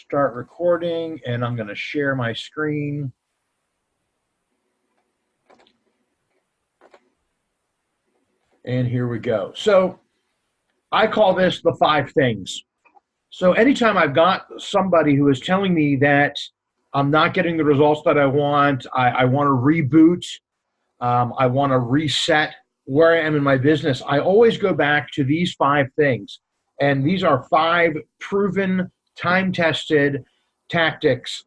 start recording, and I'm going to share my screen. And here we go. So I call this the 5 things. So anytime I've got somebody who is telling me that I'm not getting the results that I want, I want to reboot, I want to reset where I am in my business, I always go back to these 5 things. And these are 5 proven, time-tested tactics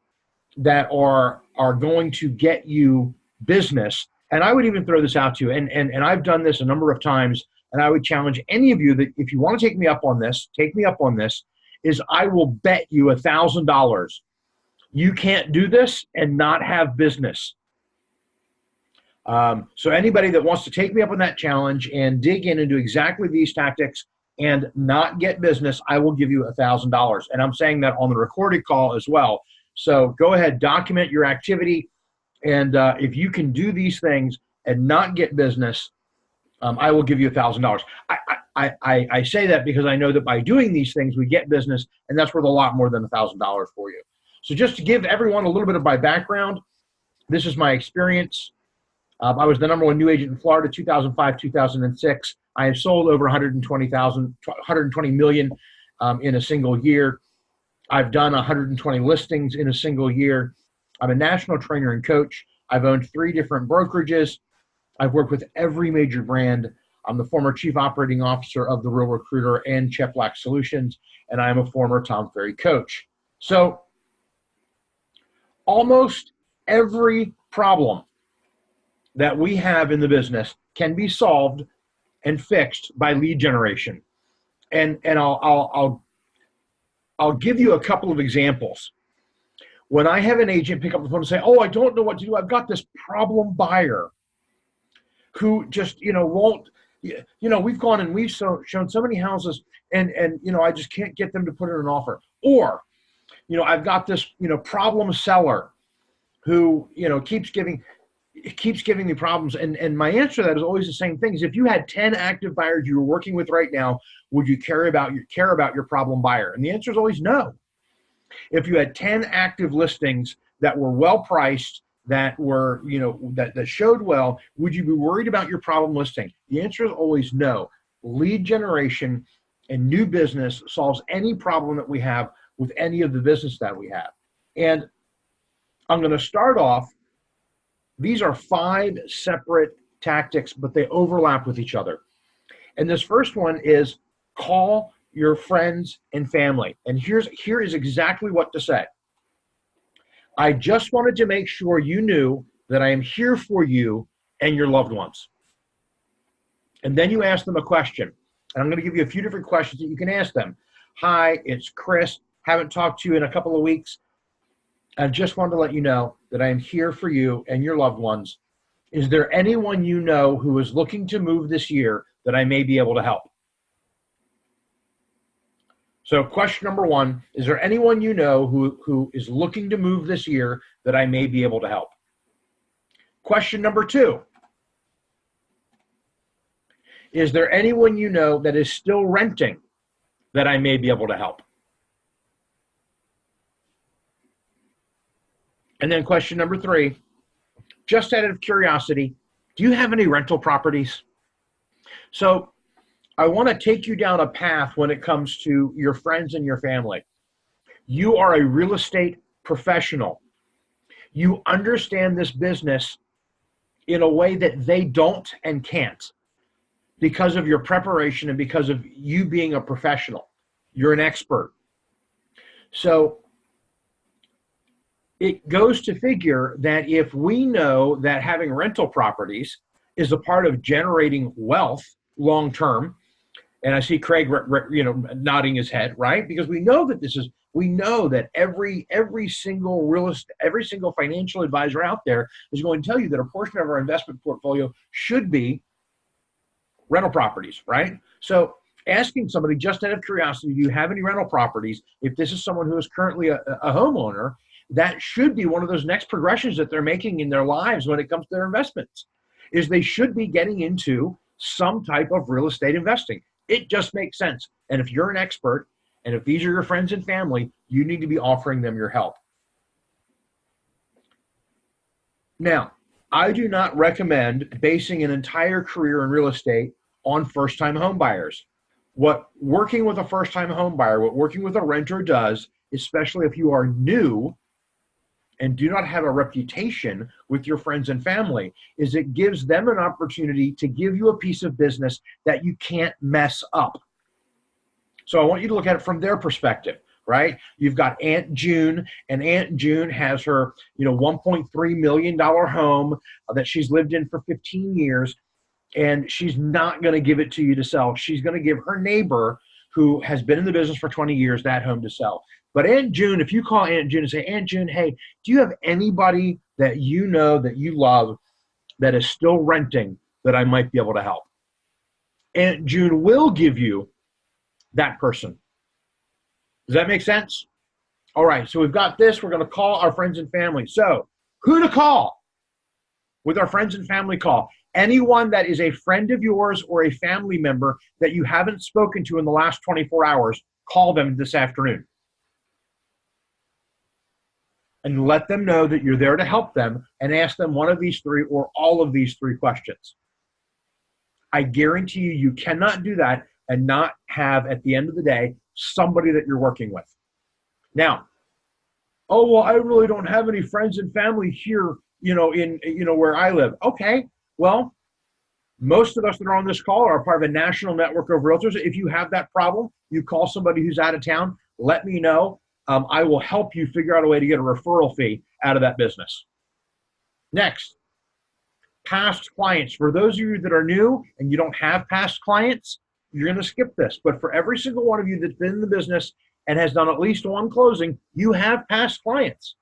that are going to get you business. And I would even throw this out to you, and I've done this a number of times, and I would challenge any of you that if you want to take me up on this, is I will bet you $1,000 you can't do this and not have business. So anybody that wants to take me up on that challenge and dig in and do exactly these tactics and not get business, I will give you $1,000. And I'm saying that on the recorded call as well. So go ahead, document your activity. And if you can do these things and not get business, I will give you $1,000. I say that because I know that by doing these things, we get business, and that's worth a lot more than $1,000 for you. So just to give everyone a little bit of my background, this is my experience. I was the #1 new agent in Florida, 2005, 2006. I have sold over 120 million in a single year. I've done 120 listings in a single year. I'm a national trainer and coach. I've owned 3 different brokerages. I've worked with every major brand. I'm the former chief operating officer of The Real Recruiter and Chet Black Solutions, and I'm a former Tom Ferry coach. So almost every problem that we have in the business can be solved and fixed by lead generation. And I'll give you a couple of examples. When I have an agent pick up the phone and say, "Oh, I don't know what to do. I've got this problem buyer who just, won't, we've gone and we've shown so many houses and I just can't get them to put in an offer." Or, I've got this, problem seller who, keeps giving me problems. And my answer to that is always the same thing: is if you had 10 active buyers you were working with right now, would you care about your problem buyer? And the answer is always no. If you had 10 active listings that were well priced, that were, that showed well, would you be worried about your problem listing? The answer is always no. Lead generation and new business solves any problem that we have with any of the business that we have. And I'm going to start off. These are 5 separate tactics, but they overlap with each other. And this first one is call your friends and family. And here is exactly what to say. "I just wanted to make sure you knew that I am here for you and your loved ones." And then you ask them a question. And I'm going to give you a few different questions that you can ask them. "Hi, it's Chris. Haven't talked to you in a couple of weeks. I just wanted to let you know that I am here for you and your loved ones. Is there anyone you know who is looking to move this year that I may be able to help?" So question number 1, is there anyone you know who is looking to move this year that I may be able to help? Question number 2, is there anyone you know that is still renting that I may be able to help? And then question number 3, just out of curiosity, do you have any rental properties? So I want to take you down a path when it comes to your friends and your family. You are a real estate professional. You understand this business in a way that they don't and can't because of your preparation and because of you being a professional. You're an expert. So it goes to figure that if we know that having rental properties is a part of generating wealth long term, and I see Craig, nodding his head, right? Because we know that every single financial advisor out there is going to tell you that a portion of our investment portfolio should be rental properties, right? So asking somebody just out of curiosity, do you have any rental properties? If this is someone who is currently a homeowner, that should be one of those next progressions that they're making in their lives when it comes to their investments, is they should be getting into some type of real estate investing. It just makes sense. And if you're an expert, and if these are your friends and family, You need to be offering them your help. Now, I do not recommend basing an entire career in real estate on first-time home buyers. What working with a first-time home buyer, what working with a renter does, especially if you are new and do not have a reputation with your friends and family, is it gives them an opportunity to give you a piece of business that you can't mess up. So I want you to look at it from their perspective, right? You've got Aunt June, and Aunt June has her, $1.3 million home that she's lived in for 15 years, and she's not going to give it to you to sell. She's going to give her neighbor, who has been in the business for 20 years, that home to sell. But Aunt June, if you call Aunt June and say, Aunt June, hey, do you have anybody that you know that you love that is still renting that I might be able to help? Aunt June will give you that person. Does that make sense? All right, so we've got this. We're going to call our friends and family. So who to call with our friends and family call? Anyone that is a friend of yours or a family member that you haven't spoken to in the last 24 hours, call them this afternoon. And let them know that you're there to help them, and ask them one of these three or all of these three questions. I guarantee you, you cannot do that and not have, at the end of the day, somebody that you're working with. Now, oh, well, I really don't have any friends and family here, where I live. Okay, well, most of us that are on this call are part of a national network of realtors. If you have that problem, you call somebody who's out of town, let me know. I will help you figure out a way to get a referral fee out of that business. Next, past clients. For those of you that are new and you don't have past clients, you're going to skip this. But for every single one of you that's been in the business and has done at least one closing, you have past clients.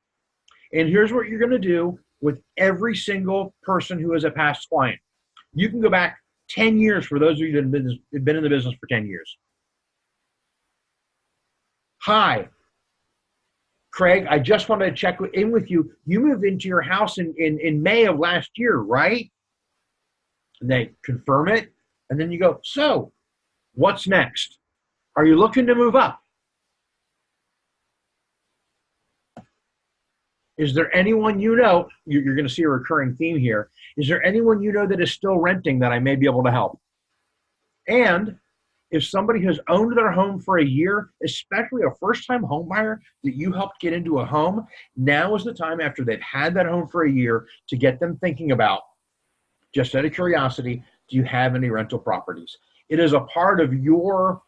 And here's what you're going to do with every single person who is a past client. You can go back 10 years for those of you that have been in the business for 10 years. Hi, Craig, I just wanted to check in with you. You moved into your house in May of last year, right? And they confirm it. And then you go, so what's next? Are you looking to move up? Is there anyone you know, you're going to see a recurring theme here. Is there anyone you know that is still renting that I may be able to help? And if somebody has owned their home for a year, especially a first-time home buyer that you helped get into a home, now is the time after they've had that home for a year to get them thinking about, just out of curiosity, do you have any rental properties? It is a part of your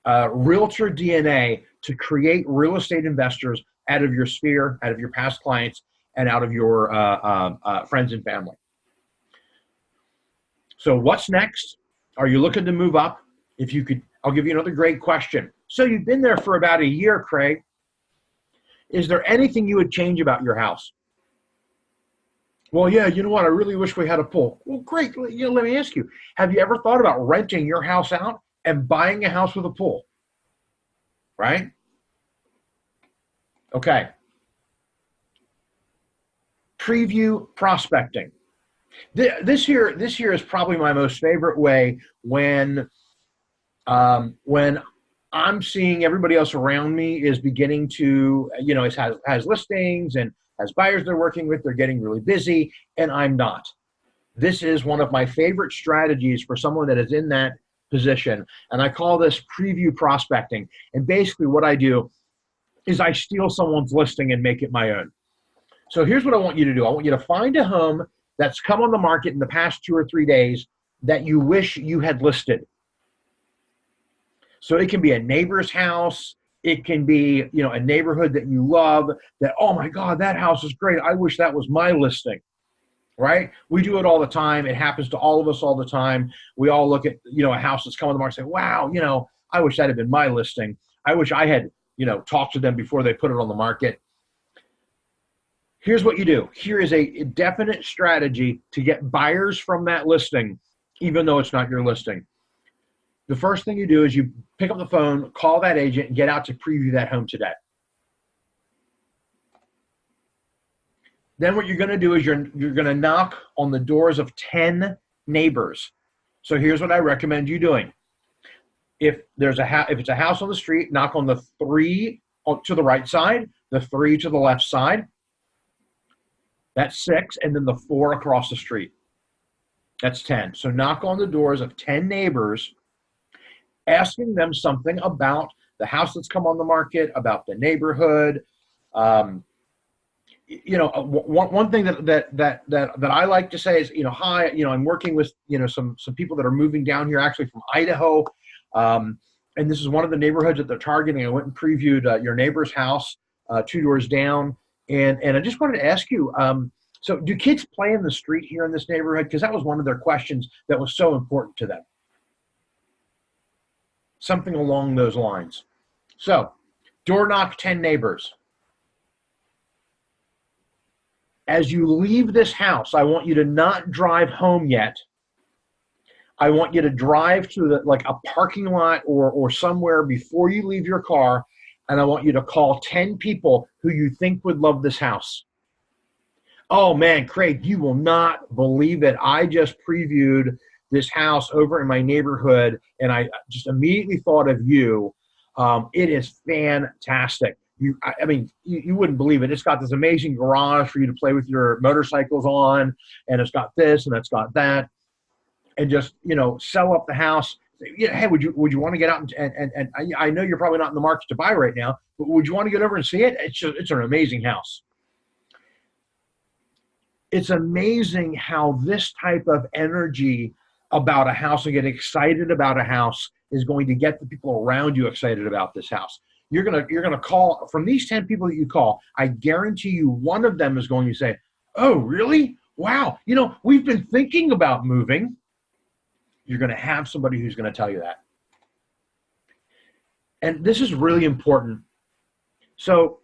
realtor DNA to create real estate investors out of your sphere, out of your past clients, and out of your friends and family. So what's next? Are you looking to move up? If you could, I'll give you another great question. So you've been there for about a year, Craig. Is there anything you would change about your house? Well, yeah, you know what? I really wish we had a pool. Well, great. Let me ask you, have you ever thought about renting your house out and buying a house with a pool? Right? Okay. Preview prospecting. This year is probably my most favorite way when I'm seeing everybody else around me is beginning to, has listings and has buyers they're working with, they're getting really busy, and I'm not. This is one of my favorite strategies for someone that is in that position, and I call this preview prospecting. And basically what I do is I steal someone's listing and make it my own. So here's what I want you to do. I want you to find a home that's come on the market in the past 2 or 3 days that you wish you had listed. So it can be a neighbor's house. It can be, a neighborhood that you love that, oh my God, that house is great. I wish that was my listing, right? We do it all the time. It happens to all of us all the time. We all look at, a house that's come on the market and say, wow, I wish that had been my listing. I wish I had, talked to them before they put it on the market. Here's what you do. Here is a definite strategy to get buyers from that listing, even though it's not your listing. The first thing you do is you pick up the phone, call that agent, and get out to preview that home today. Then what you're going to do is you're going to knock on the doors of 10 neighbors. So here's what I recommend you doing. If it's a house on the street, knock on the 3 to the right side, the 3 to the left side. That's 6, and then the 4 across the street. That's 10. So knock on the doors of 10 neighbors, asking them something about the house that's come on the market, about the neighborhood. One thing that I like to say is, hi, I'm working with, some people that are moving down here, actually from Idaho. And this is one of the neighborhoods that they're targeting. I went and previewed your neighbor's house 2 doors down. And I just wanted to ask you, so do kids play in the street here in this neighborhood? Because that was one of their questions that was so important to them. Something along those lines. So, door knock 10 neighbors. As you leave this house, I want you to not drive home yet. I want you to drive to a parking lot or somewhere before you leave your car, and I want you to call 10 people who you think would love this house. Oh man, Craig, you will not believe it. I just previewed this house over in my neighborhood, and I just immediately thought of you. It is fantastic. You wouldn't believe it. It's got this amazing garage for you to play with your motorcycles on, and it's got this and it's got that, and just sell up the house. Hey, would you want to get out and I know you're probably not in the market to buy right now, but would you want to get over and see it? It's an amazing house. It's amazing how this type of energy about a house and getting excited about a house is going to get the people around you excited about this house. You're gonna call from these 10 people that you call. I guarantee you, one of them is going to say, "Oh, really? Wow! We've been thinking about moving." You're going to have somebody who's going to tell you that, and this is really important. So,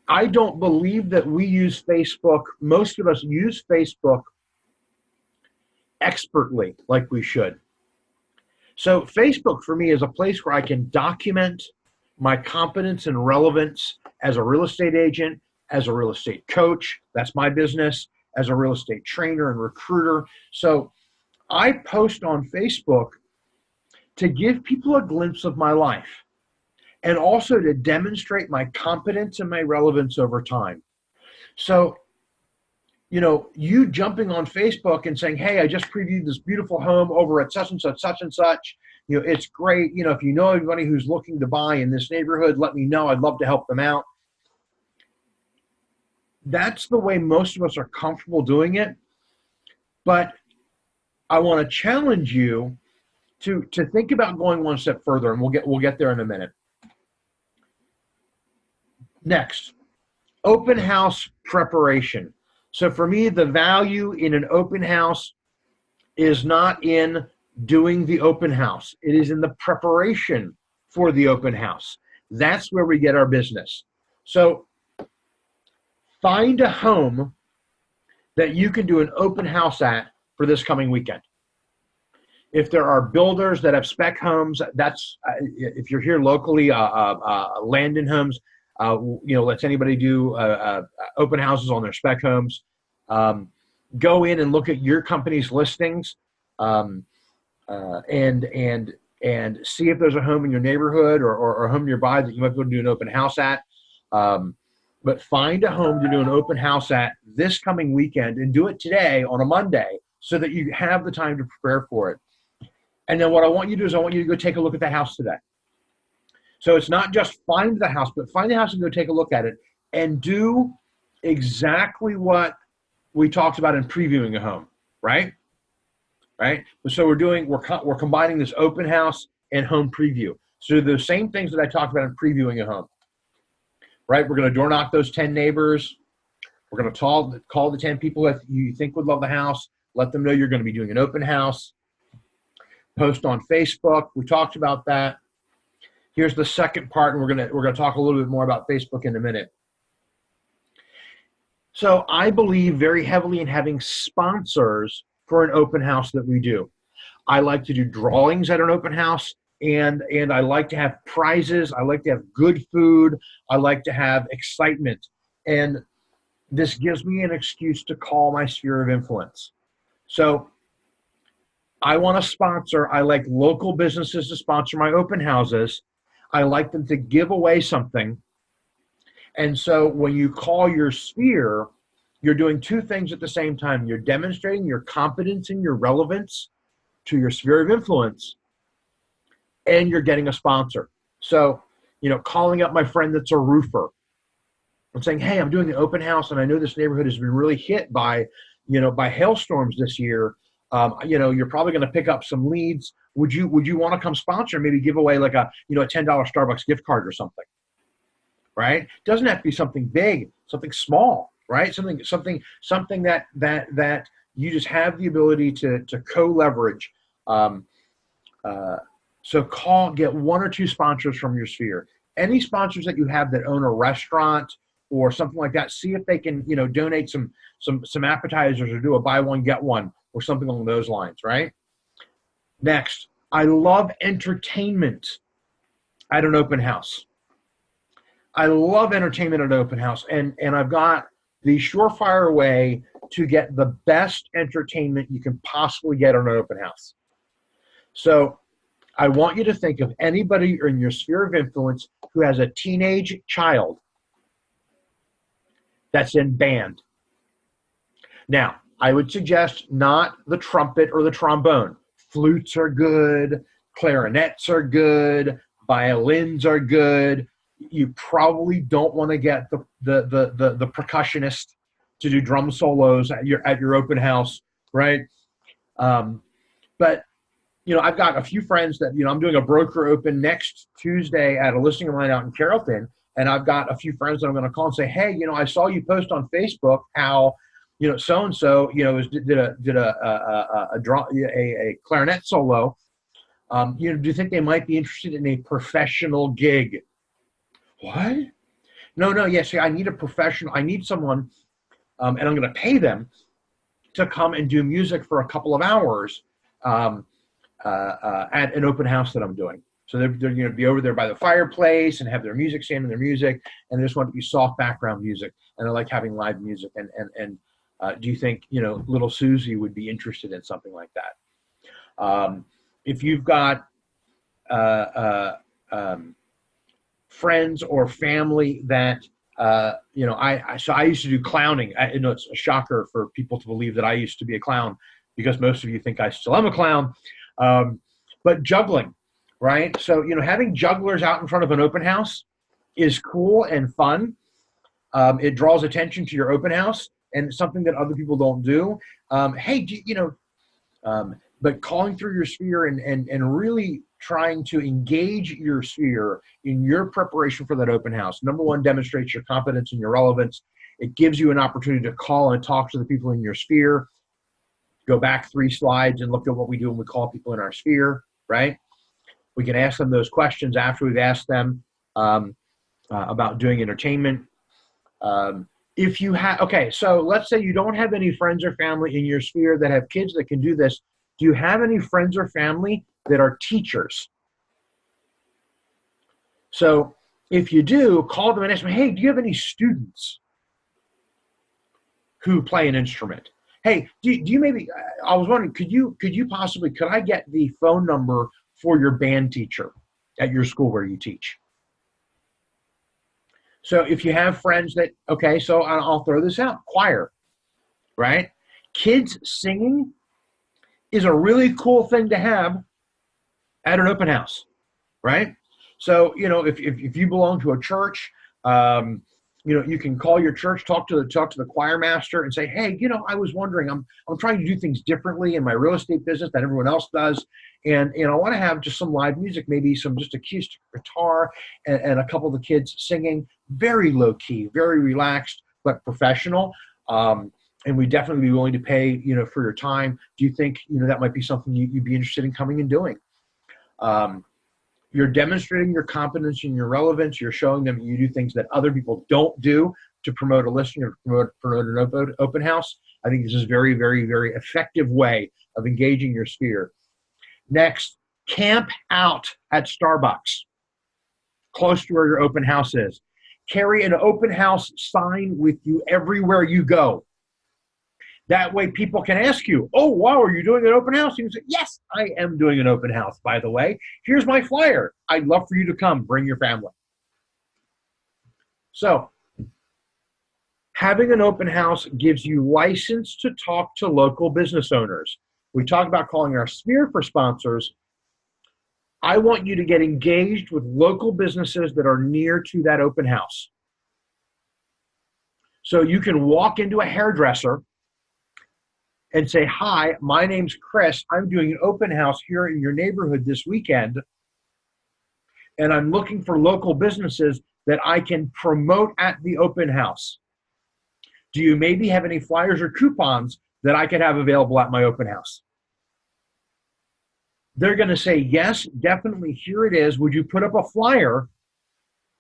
I don't believe that we use Facebook. Most of us use Facebook expertly, like we should. So, Facebook for me is a place where I can document my competence and relevance as a real estate agent, as a real estate coach. That's my business. As a real estate trainer and recruiter. So I post on Facebook to give people a glimpse of my life and also to demonstrate my competence and my relevance over time. So, you jumping on Facebook and saying, "Hey, I just previewed this beautiful home over at such and such. It's great. If you know anybody who's looking to buy in this neighborhood, let me know. I'd love to help them out." That's the way most of us are comfortable doing it. But I want to challenge you to think about going one step further, and we'll get there in a minute. Next, open house preparation. So for me, the value in an open house is not in doing the open house. It is in the preparation for the open house. That's where we get our business. So find a home that you can do an open house at for this coming weekend. If there are builders that have spec homes, that's if you're here locally, Landon Homes, lets anybody do open houses on their spec homes. Go in and look at your company's listings, and see if there's a home in your neighborhood or a home nearby that you might be able to do an open house at. But find a home to do an open house at this coming weekend, and do it today on a Monday so that you have the time to prepare for it. And then what I want you to do is I want you to go take a look at that house today. So it's not just find the house, but find the house and go take a look at it and do exactly what we talked about in previewing a home, right? Right? So we're combining this open house and home preview. So the same things that I talked about in previewing a home, right? We're going to door knock those 10 neighbors. We're going to call the 10 people that you think would love the house. Let them know you're going to be doing an open house. Post on Facebook. We talked about that. Here's the second part, and we're gonna talk a little bit more about Facebook in a minute. So I believe very heavily in having sponsors for an open house that we do. I like to do drawings at an open house, and I like to have prizes. I like to have good food. I like to have excitement, and this gives me an excuse to call my sphere of influence. So I want to sponsor. I like local businesses to sponsor my open houses. I like them to give away something. And so when you call your sphere, you're doing two things at the same time. You're demonstrating your competence and your relevance to your sphere of influence, and you're getting a sponsor. So, calling up my friend that's a roofer and saying, hey, I'm doing an open house, and I know this neighborhood has been really hit by hailstorms this year. You're probably going to pick up some leads. Would you want to come sponsor, maybe give away like a $10 Starbucks gift card or something, right? It doesn't have to be something big, something small, right? Something that you just have the ability to co-leverage. So get one or two sponsors from your sphere. Any sponsors that you have that own a restaurant or something like that, see if they can, donate some appetizers or do a buy one, get one or something along those lines, right? Next, I love entertainment at an open house. I love entertainment at an open house, and I've got the surefire way to get the best entertainment you can possibly get on an open house. So I want you to think of anybody in your sphere of influence who has a teenage child that's in band. Now, I would suggest not the trumpet or the trombone. Flutes are good, clarinets are good, violins are good. You probably don't want to get the percussionist to do drum solos at your open house, right? But I've got a few friends that I'm doing a broker open next Tuesday at a listing line out in Carrollton, and I've got a few friends that I'm going to call and say, hey, I saw you post on Facebook how so and so did a clarinet solo. Do you think they might be interested in a professional gig? What? No. Yes, I need a professional. I need someone, and I'm going to pay them to come and do music for a couple of hours at an open house that I'm doing. So they're going to be over there by the fireplace and have their music stand and their music, and they just want it to be soft background music, and I like having live music. And do you think little Susie would be interested in something like that? If you've got friends or family that I used to do clowning. I know it's a shocker for people to believe that I used to be a clown, because most of you think I still am a clown. But juggling, right? So having jugglers out in front of an open house is cool and fun. It draws attention to your open house, and it's something that other people don't do. But calling through your sphere and really trying to engage your sphere in your preparation for that open house. Number one, demonstrates your competence and your relevance. It gives you an opportunity to call and talk to the people in your sphere. Go back 3 slides and look at what we do when we call people in our sphere, right? We can ask them those questions after we've asked them about doing entertainment. If you have, okay, so let's say you don't have any friends or family in your sphere that have kids that can do this. Do you have any friends or family that are teachers? So if you do, call them and ask them, hey, do you have any students who play an instrument? Hey, do you maybe, I was wondering, could I get the phone number for your band teacher at your school where you teach? So if you have friends that, okay, so I'll throw this out, choir, right? Kids singing is a really cool thing to have at an open house, right? So, if you belong to a church, you can call your church, talk to the choir master and say, hey, I was wondering, I'm trying to do things differently in my real estate business than everyone else does. And I want to have just some live music, maybe some just acoustic guitar and a couple of the kids singing, very low key, very relaxed, but professional. And we definitely be willing to pay, for your time. Do you think, that might be something you'd be interested in coming and doing? You're demonstrating your competence and your relevance. You're showing them you do things that other people don't do to promote a listing or promote an open house. I think this is a very, very, very effective way of engaging your sphere. Next, camp out at Starbucks, close to where your open house is. Carry an open house sign with you everywhere you go. That way people can ask you, oh, wow, are you doing an open house? You can say, yes, I am doing an open house, by the way. Here's my flyer. I'd love for you to come. Bring your family. So having an open house gives you license to talk to local business owners. We talk about calling our sphere for sponsors. I want you to get engaged with local businesses that are near to that open house. So you can walk into a hairdresser and say, hi, my name's Chris. I'm doing an open house here in your neighborhood this weekend, and I'm looking for local businesses that I can promote at the open house. Do you maybe have any flyers or coupons that I could have available at my open house? They're going to say, yes, definitely, here it is. Would you put up a flyer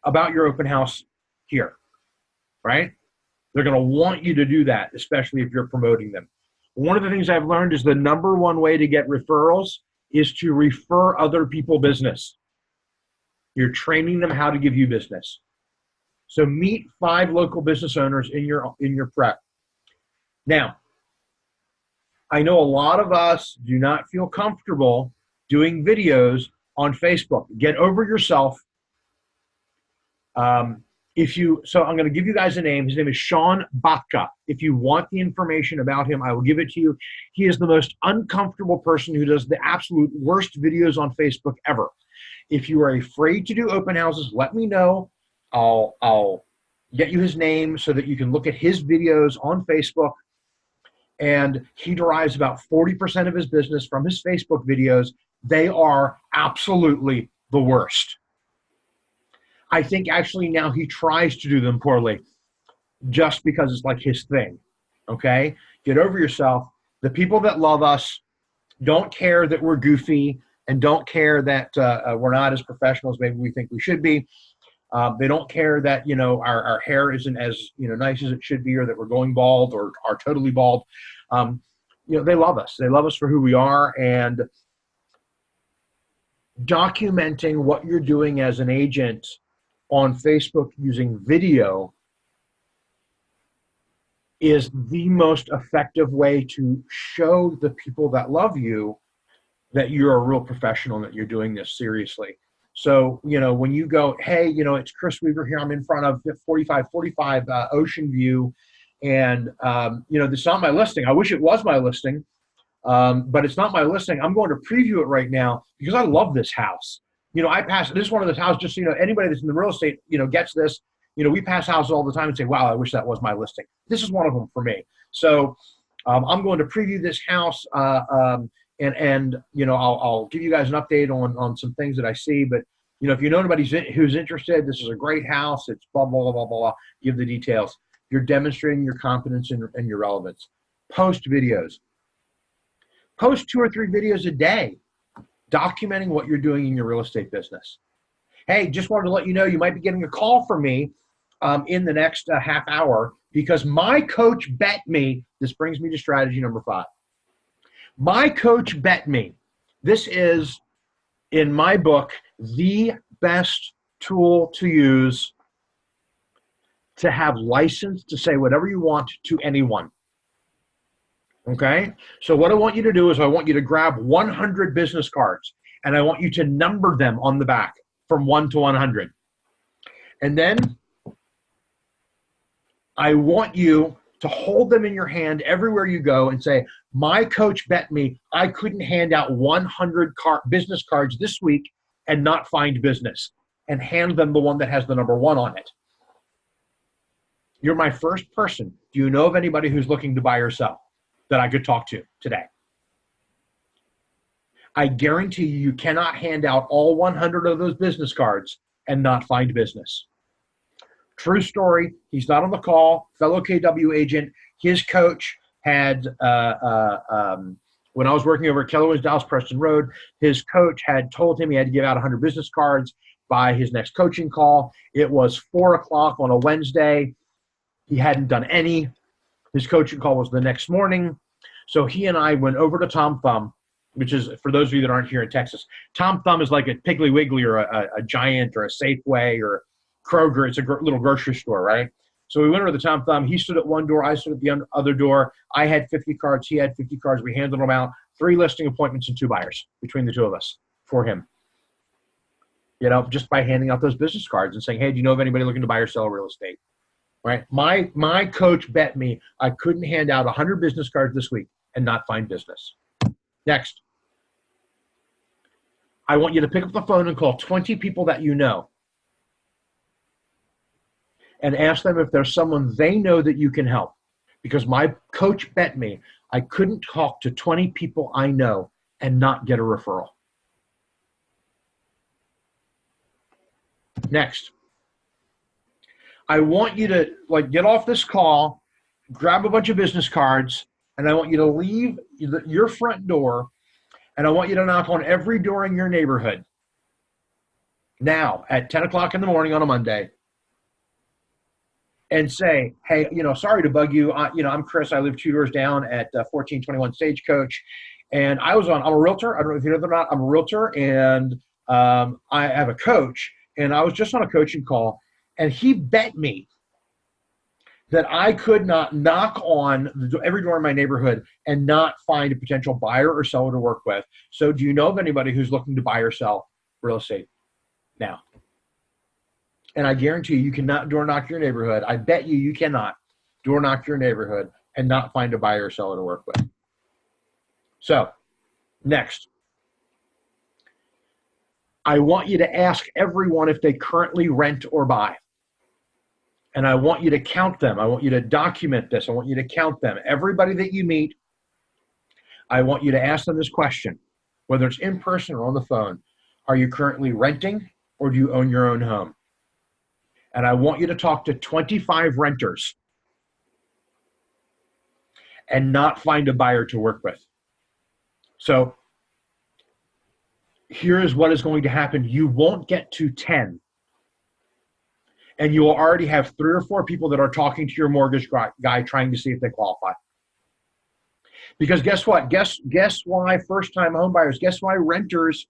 about your open house here, right? They're going to want you to do that, especially if you're promoting them. One of the things I've learned is the number one way to get referrals is to refer other people business. You're training them how to give you business. So meet 5 local business owners in your prep. Now, I know a lot of us do not feel comfortable doing videos on Facebook. Get over yourself. So I'm going to give you guys a name. His name is Sean Batka. If you want the information about him, I will give it to you. He is the most uncomfortable person who does the absolute worst videos on Facebook ever. If you are afraid to do open houses, let me know. I'll get you his name so that you can look at his videos on Facebook. And he derives about 40% of his business from his Facebook videos. They are absolutely the worst. I think actually now he tries to do them poorly just because it's like his thing, okay? Get over yourself. The people that love us don't care that we're goofy and don't care that we're not as professional as maybe we think we should be. They don't care that, our hair isn't as, nice as it should be, or that we're going bald or are totally bald. They love us. They love us for who we are, and documenting what you're doing as an agent on Facebook using video is the most effective way to show the people that love you that you're a real professional and that you're doing this seriously. So, when you go, hey, it's Chris Weaver here. I'm in front of 4545 Ocean View. And, this is not my listing. I wish it was my listing, but it's not my listing. I'm going to preview it right now because I love this house. This is one of those houses, just, anybody that's in the real estate, gets this. We pass houses all the time and say, wow, I wish that was my listing. This is one of them for me. So I'm going to preview this house. And I'll give you guys an update on some things that I see. But, if you know anybody who's interested, this is a great house. It's blah, blah, blah, blah, blah. Give the details. You're demonstrating your confidence and your relevance. Post videos. Post 2 or 3 videos a day documenting what you're doing in your real estate business. Hey, just wanted to let you know you might be getting a call from me in the next half hour because my coach bet me. This brings me to strategy number 5. My coach bet me. This is, in my book, the best tool to use to have license to say whatever you want to anyone. Okay? So what I want you to do is I want you to grab 100 business cards and I want you to number them on the back from 1 to 100. And then I want you to hold them in your hand everywhere you go and say, my coach bet me I couldn't hand out 100 business cards this week and not find business, and hand them the one that has the number 1 on it. You're my first person. Do you know of anybody who's looking to buy or sell that I could talk to today? I guarantee you cannot hand out all 100 of those business cards and not find business. True story. He's not on the call. Fellow KW agent. His coach had, when I was working over at Keller Williams Dallas Preston Road, his coach had told him he had to give out 100 business cards by his next coaching call. It was 4 o'clock on a Wednesday. He hadn't done any. His coaching call was the next morning. So he and I went over to Tom Thumb, which is, for those of you that aren't here in Texas, Tom Thumb is like a Piggly Wiggly or a Giant or a Safeway or Kroger. It's a little grocery store, right? So we went over the Tom Thumb. He stood at one door. I stood at the other door. I had 50 cards. He had 50 cards. We handed them out. 3 listing appointments and 2 buyers between the 2 of us for him. You know, just by handing out those business cards and saying, hey, do you know of anybody looking to buy or sell real estate? Right? My coach bet me I couldn't hand out 100 business cards this week and not find business. Next. I want you to pick up the phone and call 20 people that you know and ask them if there's someone they know that you can help. Because my coach bet me I couldn't talk to 20 people I know and not get a referral. Next. I want you to get off this call, grab a bunch of business cards, and I want you to leave your front door, and I want you to knock on every door in your neighborhood now at 10 o'clock in the morning on a Monday and say, hey, sorry to bug you. I'm Chris. I live 2 doors down at 1421 Stagecoach, and I'm a realtor. I don't know if you know that or not. I'm a realtor, and I have a coach, and I was just on a coaching call, and he bet me that I could not knock on every door in my neighborhood and not find a potential buyer or seller to work with. So do you know of anybody who's looking to buy or sell real estate now? And I guarantee you cannot door knock your neighborhood. I bet you cannot door knock your neighborhood and not find a buyer or seller to work with. So next. I want you to ask everyone if they currently rent or buy. And I want you to count them. I want you to document this. I want you to count them. Everybody that you meet, I want you to ask them this question, whether it's in person or on the phone. Are you currently renting or do you own your own home? And I want you to talk to 25 renters and not find a buyer to work with. So here is what is going to happen. You won't get to 10. And you will already have 3 or 4 people that are talking to your mortgage guy trying to see if they qualify. Because guess what? Guess why first-time home buyers, guess why renters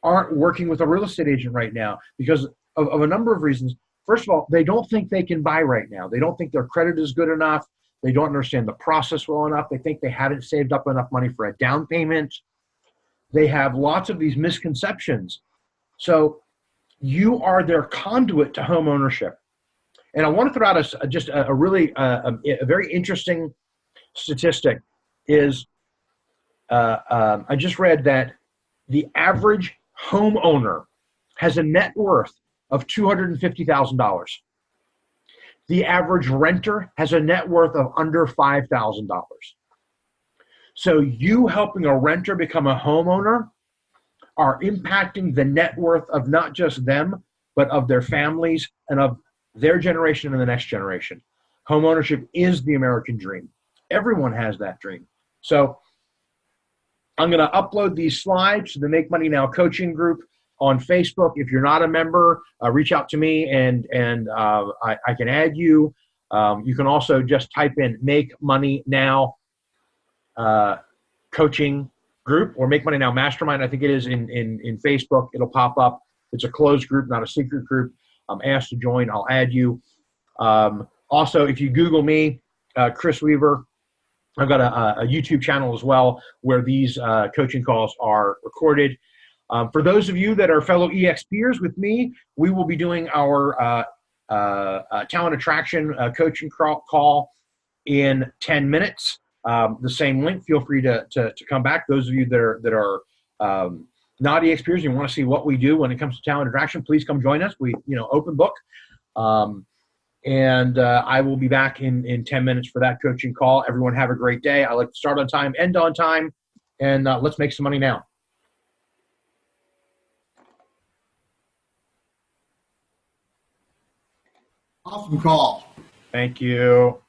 aren't working with a real estate agent right now? Because of a number of reasons. First of all, they don't think they can buy right now. They don't think their credit is good enough. They don't understand the process well enough. They think they haven't saved up enough money for a down payment. They have lots of these misconceptions. So you are their conduit to home ownership. And I want to throw out a very interesting statistic is I just read that the average homeowner has a net worth of $250,000. The average renter has a net worth of under $5,000. So you helping a renter become a homeowner are impacting the net worth of not just them, but of their families and of their generation and the next generation. Home ownership is the American dream. Everyone has that dream. So I'm going to upload these slides to the Make Money Now coaching group on Facebook. If you're not a member, reach out to me and I can add you. You can also just type in Make Money Now coaching group or Make Money Now Mastermind. I think it is in Facebook. It'll pop up. It's a closed group, not a secret group. Ask to join. I'll add you. Also, if you Google me, Chris Weaver, I've got a YouTube channel as well where these coaching calls are recorded. For those of you that are fellow EXPers with me, we will be doing our talent attraction coaching call in 10 minutes. The same link. Feel free to come back. Those of you that are not EXPers, you want to see what we do when it comes to talent attraction, please come join us. We open book. And I will be back in 10 minutes for that coaching call. Everyone have a great day. I like to start on time, end on time, and let's make some money now. Awesome call. Thank you.